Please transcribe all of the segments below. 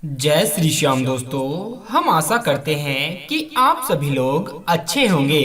जय श्री श्याम दोस्तों। हम आशा करते हैं कि आप सभी लोग अच्छे होंगे।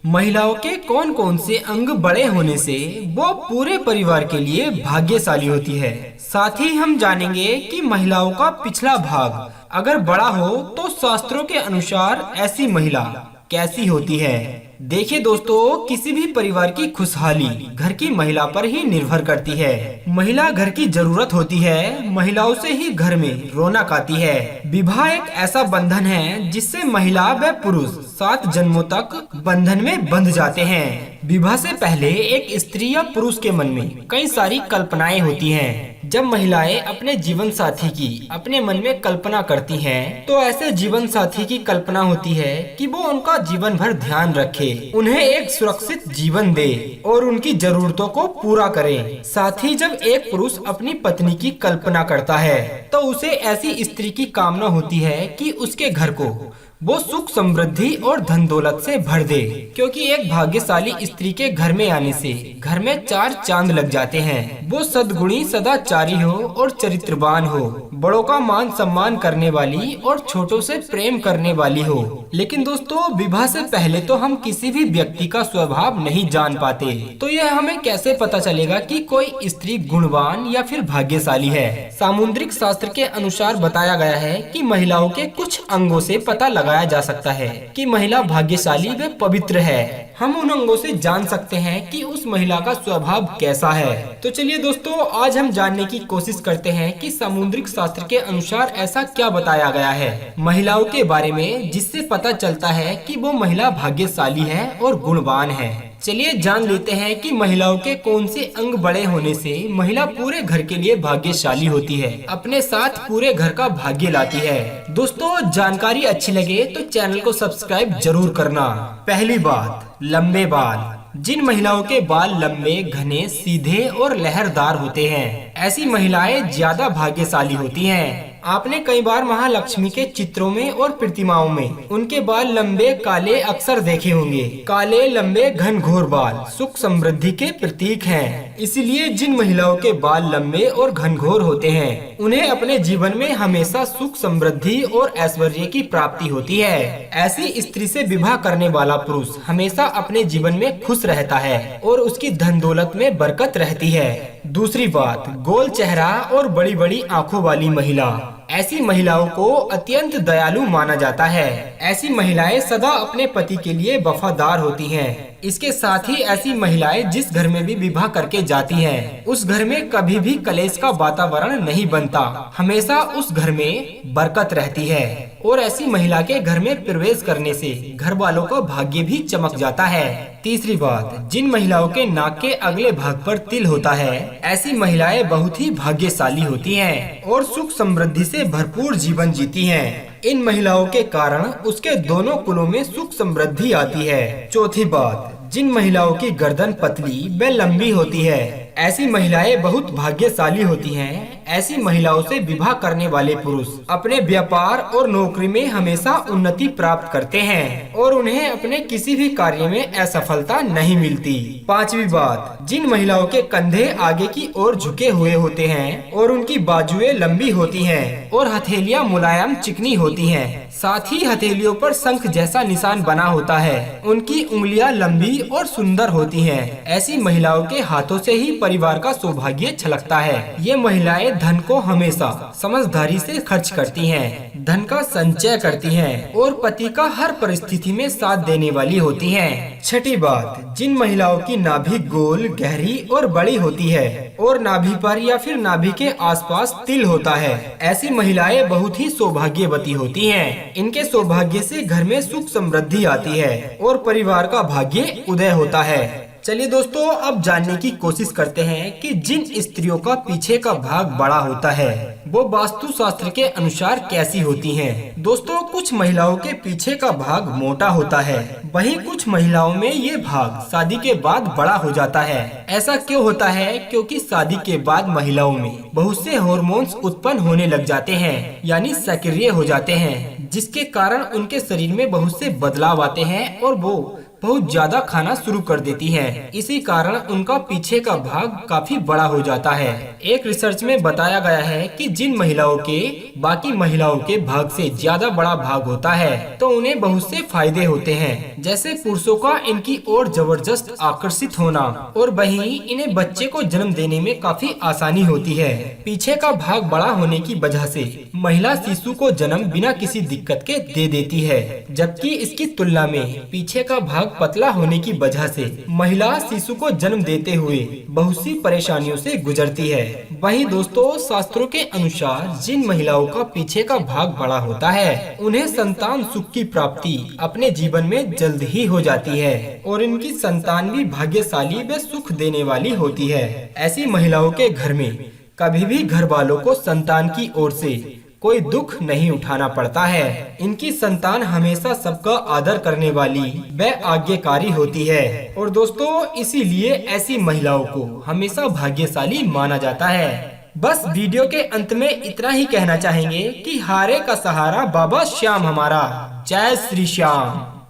महिलाओं के कौन कौन से अंग बड़े होने से वो पूरे परिवार के लिए भाग्यशाली होती है। साथ ही हम जानेंगे कि महिलाओं का पिछला भाग अगर बड़ा हो तो शास्त्रों के अनुसार ऐसी महिला कैसी होती है। देखिए दोस्तों, किसी भी परिवार की खुशहाली घर की महिला पर ही निर्भर करती है। महिला घर की जरूरत होती है, महिलाओं से ही घर में रौनक आती है। विवाह एक ऐसा बंधन है जिससे महिला व पुरुष 7 जन्मों तक बंधन में बंध जाते हैं। विवाह से पहले एक स्त्री या पुरुष के मन में कई सारी कल्पनाएं होती हैं। जब महिलाएं अपने जीवन साथी की अपने मन में कल्पना करती हैं, तो ऐसे जीवन साथी की कल्पना होती है कि वो उनका जीवन भर ध्यान रखे, उन्हें एक सुरक्षित जीवन दे और उनकी जरूरतों को पूरा करे। साथ ही जब एक पुरुष अपनी पत्नी की कल्पना करता है तो उसे ऐसी स्त्री की कामना होती है कि उसके घर को वो सुख समृद्धि और धन दौलत से भर दे, क्योंकि एक भाग्यशाली स्त्री के घर में आने से घर में 4 चांद लग जाते हैं। वो सद्गुणी सदाचारी हो और चरित्रवान हो, बड़ों का मान सम्मान करने वाली और छोटों से प्रेम करने वाली हो। लेकिन दोस्तों, विवाह से पहले तो हम किसी भी व्यक्ति का स्वभाव नहीं जान पाते, तो यह हमें कैसे पता चलेगा कि कोई स्त्री गुणवान या फिर भाग्यशाली है। सामुद्रिक शास्त्र के अनुसार बताया गया है कि महिलाओं के कुछ अंगों से पता लगाया जा सकता है कि महिला भाग्यशाली व पवित्र है। हम उन अंगों से जान सकते हैं कि उस महिला का स्वभाव कैसा है। तो चलिए दोस्तों, आज हम जानने की कोशिश करते हैं कि सामुद्रिक शास्त्र के अनुसार ऐसा क्या बताया गया है महिलाओं के बारे में, जिससे पता चलता है कि वो महिला भाग्यशाली है और गुणवान है। चलिए जान लेते हैं कि महिलाओं के कौन से अंग बड़े होने से महिला पूरे घर के लिए भाग्यशाली होती है, अपने साथ पूरे घर का भाग्य लाती है। दोस्तों, जानकारी अच्छी लगे तो चैनल को सब्सक्राइब जरूर करना। पहली बात, लंबे बाल। जिन महिलाओं के बाल लंबे, घने, सीधे और लहरदार होते हैं, ऐसी महिलाएं ज्यादा भाग्यशाली होती हैं। आपने कई बार महालक्ष्मी के चित्रों में और प्रतिमाओं में उनके बाल लंबे काले अक्सर देखे होंगे। काले लंबे घनघोर बाल सुख समृद्धि के प्रतीक हैं। इसलिए जिन महिलाओं के बाल लंबे और घनघोर होते हैं, उन्हें अपने जीवन में हमेशा सुख समृद्धि और ऐश्वर्य की प्राप्ति होती है। ऐसी स्त्री से विवाह करने वाला पुरुष हमेशा अपने जीवन में खुश रहता है और उसकी धन दौलत में बरकत रहती है। दूसरी बात, गोल चेहरा और बड़ी बड़ी आँखों वाली महिला। ऐसी महिलाओं को अत्यंत दयालु माना जाता है। ऐसी महिलाएं सदा अपने पति के लिए वफादार होती हैं। इसके साथ ही ऐसी महिलाएं जिस घर में भी विवाह करके जाती हैं, उस घर में कभी भी कलेश का वातावरण नहीं बनता, हमेशा उस घर में बरकत रहती है। और ऐसी महिला के घर में प्रवेश करने से घर वालों का भाग्य भी चमक जाता है। तीसरी बात, जिन महिलाओं के नाक के अगले भाग पर तिल होता है, ऐसी महिलाएं बहुत ही भाग्यशाली होती हैं और सुख समृद्धि से भरपूर जीवन जीती हैं। इन महिलाओं के कारण उसके दोनों कुलों में सुख समृद्धि आती है। चौथी बात, जिन महिलाओं की गर्दन पतली व लंबी होती है, ऐसी महिलाएं बहुत भाग्यशाली होती हैं। ऐसी महिलाओं से विवाह करने वाले पुरुष अपने व्यापार और नौकरी में हमेशा उन्नति प्राप्त करते हैं और उन्हें अपने किसी भी कार्य में असफलता नहीं मिलती। पांचवी बात, जिन महिलाओं के कंधे आगे की ओर झुके हुए होते हैं और उनकी बाजुएं लंबी होती हैं और हथेलियां मुलायम चिकनी होती हैं, साथ ही हथेलियों पर शंख जैसा निशान बना होता है, उनकी उंगलियां लंबी और सुंदर होती हैं। ऐसी महिलाओं के हाथों से ही परिवार का सौभाग्य छलकता है। ये महिलाएं धन को हमेशा समझदारी से खर्च करती हैं, धन का संचय करती हैं और पति का हर परिस्थिति में साथ देने वाली होती हैं। छठी बात, जिन महिलाओं की नाभि गोल, गहरी और बड़ी होती है और नाभि पर या फिर नाभि के आसपास तिल होता है, ऐसी महिलाएं बहुत ही सौभाग्यवती होती हैं। इनके सौभाग्य से घर में सुख समृद्धि आती है और परिवार का भाग्य उदय होता है। चलिए दोस्तों, अब जानने की कोशिश करते हैं कि जिन स्त्रियों का पीछे का भाग बड़ा होता है, वो वास्तु शास्त्र के अनुसार कैसी होती हैं। दोस्तों, कुछ महिलाओं के पीछे का भाग मोटा होता है, वहीं कुछ महिलाओं में ये भाग शादी के बाद बड़ा हो जाता है। ऐसा क्यों होता है? क्योंकि शादी के बाद महिलाओं में बहुत से हार्मोन्स उत्पन्न होने लग जाते हैं, यानी सक्रिय हो जाते हैं, जिसके कारण उनके शरीर में बहुत से बदलाव आते हैं और वो बहुत ज्यादा खाना शुरू कर देती हैं। इसी कारण उनका पीछे का भाग काफी बड़ा हो जाता है। एक रिसर्च में बताया गया है कि जिन महिलाओं के बाकी महिलाओं के भाग से ज्यादा बड़ा भाग होता है तो उन्हें बहुत से फायदे होते हैं, जैसे पुरुषों का इनकी ओर जबरदस्त आकर्षित होना और वहीं इन्हें बच्चे को जन्म देने में काफी आसानी होती है। पीछे का भाग बड़ा होने की वजह से महिला शिशु को जन्म बिना किसी दिक्कत के दे देती है, जबकि इसकी तुलना में पीछे का भाग पतला होने की वजह से महिला शिशु को जन्म देते हुए बहुत सी परेशानियों से गुजरती है। वहीं दोस्तों, शास्त्रों के अनुसार जिन महिलाओं का पीछे का भाग बड़ा होता है उन्हें संतान सुख की प्राप्ति अपने जीवन में जल्द ही हो जाती है और इनकी संतान भी भाग्यशाली व सुख देने वाली होती है। ऐसी महिलाओं के घर में कभी भी घर वालों को संतान की ओर से कोई दुख नहीं उठाना पड़ता है। इनकी संतान हमेशा सबका आदर करने वाली व आज्ञाकारी होती है और दोस्तों, इसीलिए ऐसी महिलाओं को हमेशा भाग्यशाली माना जाता है। बस वीडियो के अंत में इतना ही कहना चाहेंगे कि हारे का सहारा बाबा श्याम हमारा। जय श्री श्याम।